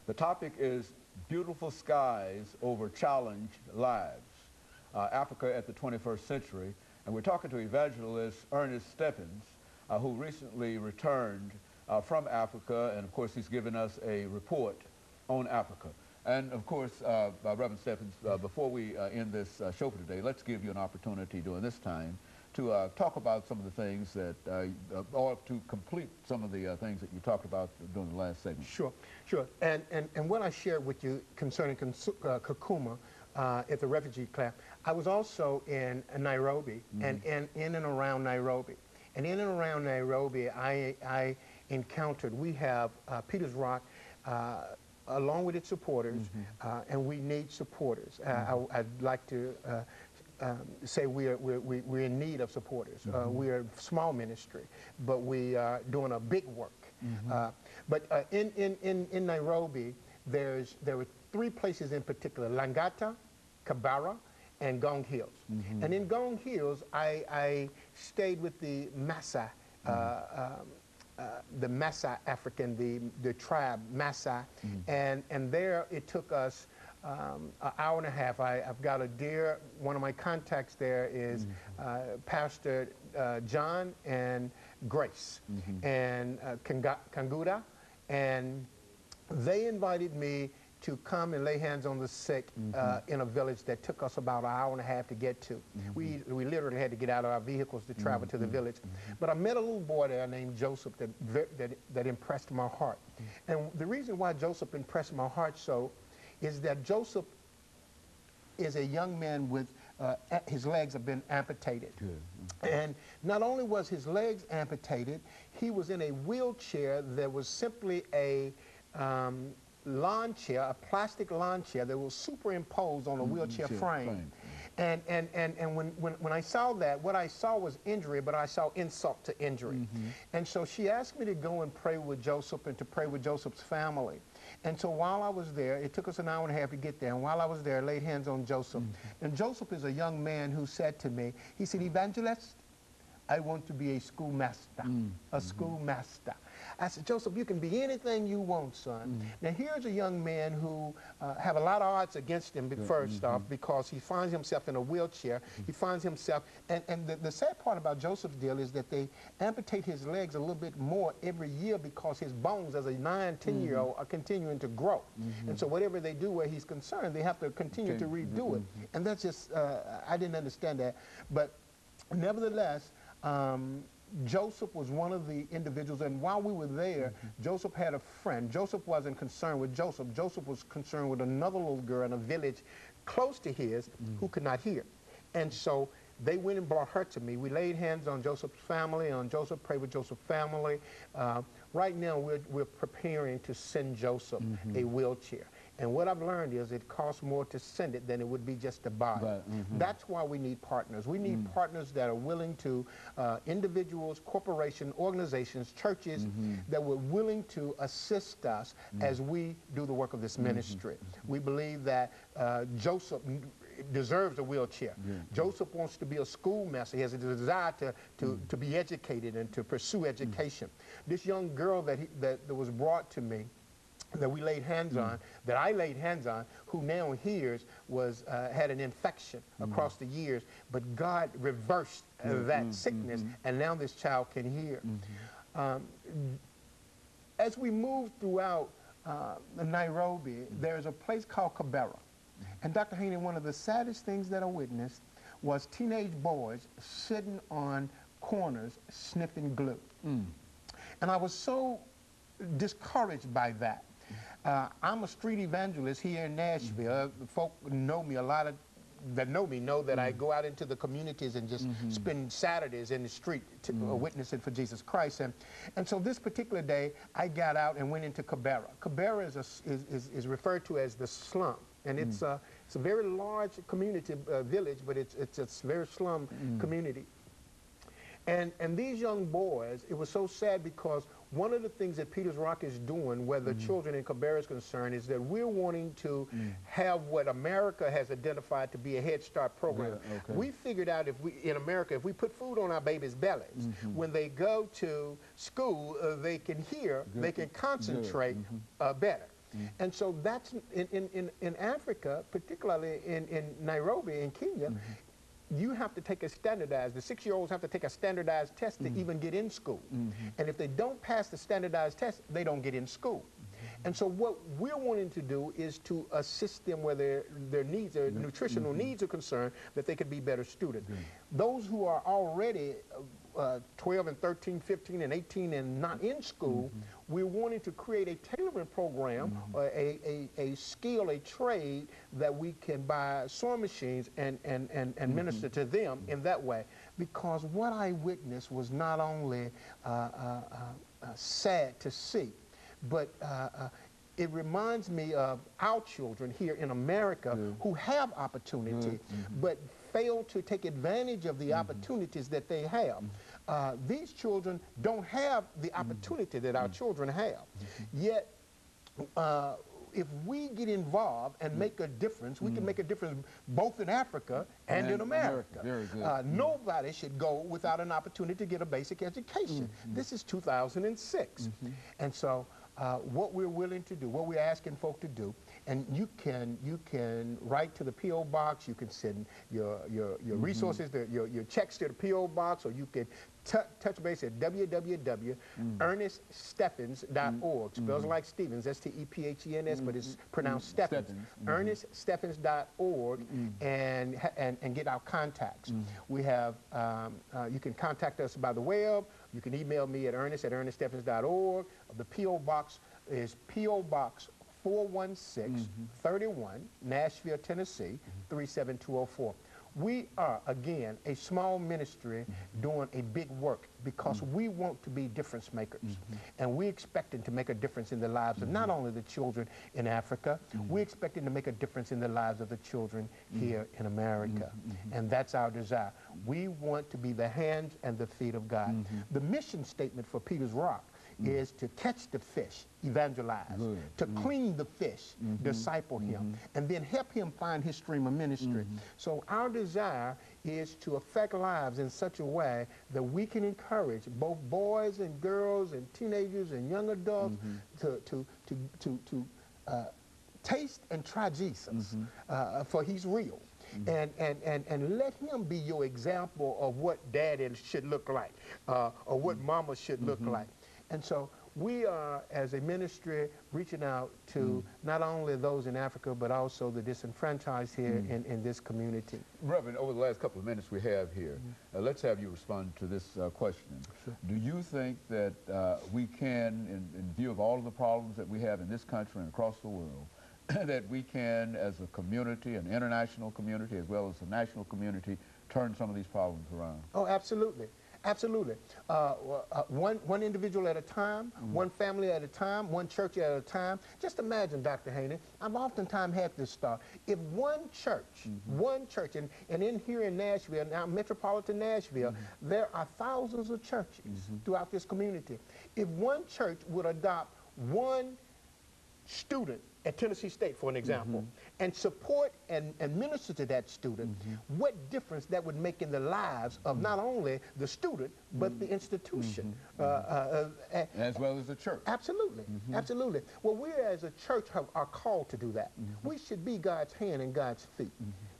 The topic is Beautiful Skies Over Challenged Lives, Africa at the 21st Century. And we're talking to evangelist EStephens7, who recently returned from Africa, and of course he's given us a report on Africa. And of course, Reverend Stephens, before we end this show for today, let's give you an opportunity during this time to talk about some of the things that, or to complete some of the things that you talked about during the last segment. Sure, sure. And what I shared with you concerning Kakuma at the refugee camp, I was also in Nairobi, and in and around Nairobi. And in and around Nairobi, I encountered, we have Peters Rock, along with its supporters, and we need supporters. I'd like to say we're in need of supporters. We're a small ministry, but we are doing a big work. But in Nairobi, there were three places in particular: Langata, Kibera, and Gong Hills. And in Gong Hills, I stayed with the Massa. The Massa African, the tribe Massa, and there it took us an hour and a half. I've got one of my contacts there is Pastor John and Grace and Kanguda, and they invited me to come and lay hands on the sick in a village that took us about an hour and a half to get to. We literally had to get out of our vehicles to travel to the village. But I met a little boy there named Joseph that impressed my heart. And the reason why Joseph impressed my heart so is that Joseph is a young man with, his legs have been amputated. And not only was his legs amputated, he was in a wheelchair that was simply a lawn chair, a plastic lawn chair that was superimposed on a wheelchair frame. And when I saw that, what I saw was injury, but I saw insult to injury. And so she asked me to go and pray with Joseph and to pray with Joseph's family. And so while I was there, it took us an hour and a half to get there, and while I was there, I laid hands on Joseph. And Joseph is a young man who said to me, he said, "Evangelist, I want to be a schoolmaster, a schoolmaster." I said, "Joseph, you can be anything you want, son." Now, here's a young man who have a lot of odds against him, first off, because he finds himself in a wheelchair. He finds himself, and the sad part about Joseph's deal is that they amputate his legs a little bit more every year because his bones as a 9, 10-year-old are continuing to grow. And so whatever they do where he's concerned, they have to continue to redo it. And that's just, I didn't understand that. But nevertheless, Joseph was one of the individuals, and while we were there, Joseph had a friend. Joseph wasn't concerned with Joseph. Joseph was concerned with another little girl in a village close to his who could not hear. And so they went and brought her to me. We laid hands on Joseph's family, on Joseph, prayed with Joseph's family. Right now, we're preparing to send Joseph a wheelchair. And what I've learned is it costs more to send it than it would be just to buy it. That's why we need partners. We need partners that are willing to, individuals, corporations, organizations, churches, that were willing to assist us as we do the work of this ministry. We believe that Joseph deserves a wheelchair. Joseph wants to be a schoolmaster. He has a desire to be educated and to pursue education. This young girl that was brought to me, that we laid hands on, that I laid hands on, who now hears, had an infection across the years, but God reversed that sickness, and now this child can hear. As we move throughout Nairobi, there's a place called Kibera. And Dr. Haney, one of the saddest things that I witnessed was teenage boys sitting on corners sniffing glue. And I was so discouraged by that. I'm a street evangelist here in Nashville. Folk know me, a lot of that know me know that I go out into the communities and just spend Saturdays in the street witnessing for Jesus Christ. And so this particular day, I got out and went into Kibera. Kibera is referred to as the slum. And it's a very large community village, but it's a very slum community. And these young boys, it was so sad because one of the things that Peters Rock is doing, where the children in Kibera is concerned, is that we're wanting to have what America has identified to be a Head Start program. We figured out in America, if we put food on our babies' bellies, when they go to school, they can hear, they can concentrate better. And so that's in Africa, particularly in Nairobi, in Kenya, you have to take a standardized, the 6-year-olds have to take a standardized test to even get in school. And if they don't pass the standardized test, they don't get in school. And so what we're wanting to do is to assist them where their needs, their nutritional needs are concerned, that they could be better students. Those who are already 12 and 13, 15 and 18 and not in school, we're wanting to create a tailoring program, a skill, a trade that we can buy sewing machines and minister to them in that way. Because what I witnessed was not only sad to see, but it reminds me of our children here in America who have opportunity but fail to take advantage of the opportunities that they have. These children don't have the opportunity that our children have. Yet, if we get involved and make a difference, we can make a difference both in Africa and in America. Very good. Nobody should go without an opportunity to get a basic education. This is 2006. And so what we're willing to do, what we're asking folk to do, and you can write to the P.O. Box, you can send your resources, your checks to the P.O. Box, or you can touch base at www.EarnestStephens.org. Spells like Stevens, S-T-E-P-H-E-N-S, but it's pronounced Stephens. EarnestStephens.org, and get our contacts. We have, you can contact us by the web. You can email me at ernest@ErnestStephens.org. The P.O. Box is P.O. Box 41631, Nashville, Tennessee, 37204. We are, again, a small ministry doing a big work because we want to be difference makers. And we're expecting to make a difference in the lives of not only the children in Africa, we're expecting to make a difference in the lives of the children here in America. And that's our desire. We want to be the hands and the feet of God. The mission statement for Peter's Rock is to catch the fish, evangelize, to clean the fish, disciple him, and then help him find his stream of ministry. So our desire is to affect lives in such a way that we can encourage both boys and girls and teenagers and young adults to taste and try Jesus, for he's real. And let him be your example of what daddy should look like, or what mama should look like. And so we are, as a ministry, reaching out to not only those in Africa, but also the disenfranchised here in this community. Reverend, over the last couple of minutes we have here, let's have you respond to this question. Sure. Do you think that we can, in view of all of the problems that we have in this country and across the world, that we can, as a community, an international community, as well as a national community, turn some of these problems around? Oh, absolutely. Absolutely. One individual at a time, one family at a time, one church at a time. Just imagine, Dr. Haney, I've oftentimes had this thought. If one church, and in here in Nashville, now metropolitan Nashville, there are thousands of churches throughout this community. If one church would adopt one student at Tennessee State, for an example, and support and minister to that student, what difference that would make in the lives of not only the student, but the institution. As well as the church. Absolutely, absolutely. Well, we as a church are called to do that. We should be God's hand and God's feet,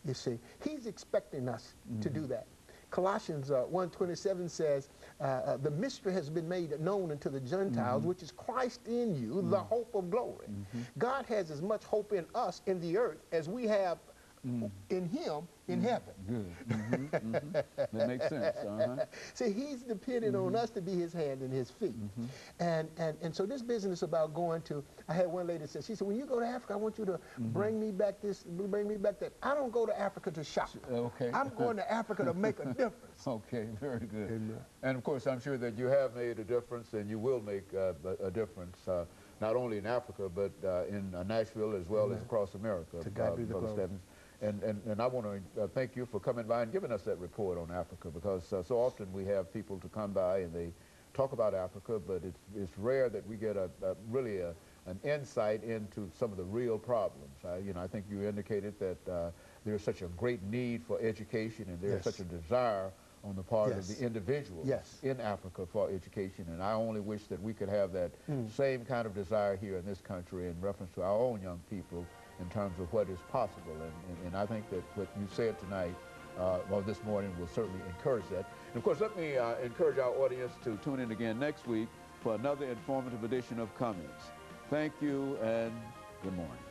you see. He's expecting us to do that. Colossians 1:27 says, the mystery has been made known unto the Gentiles, which is Christ in you, the hope of glory. God has as much hope in us in the earth as we have in him in heaven. Good. That makes sense. See, he's dependent on us to be his hand and his feet. And so this business about going to, I had one lady say, she said, when you go to Africa, I want you to bring me back this, bring me back that. I don't go to Africa to shop. Okay. I'm going to Africa to make a difference. Okay, very good. Amen. And of course, I'm sure that you have made a difference and you will make a difference, not only in Africa, but in Nashville as well as across America. To God be the glory. And I want to thank you for coming by and giving us that report on Africa, because so often we have people to come by and they talk about Africa, but it's rare that we get really an insight into some of the real problems. You know, I think you indicated that there's such a great need for education and there's such a desire on the part Yes. of the individuals Yes. in Africa for education. And I only wish that we could have that same kind of desire here in this country in reference to our own young people in terms of what is possible. And I think that what you said tonight, well, this morning, will certainly encourage that. And of course, let me encourage our audience to tune in again next week for another informative edition of Comments. Thank you and good morning.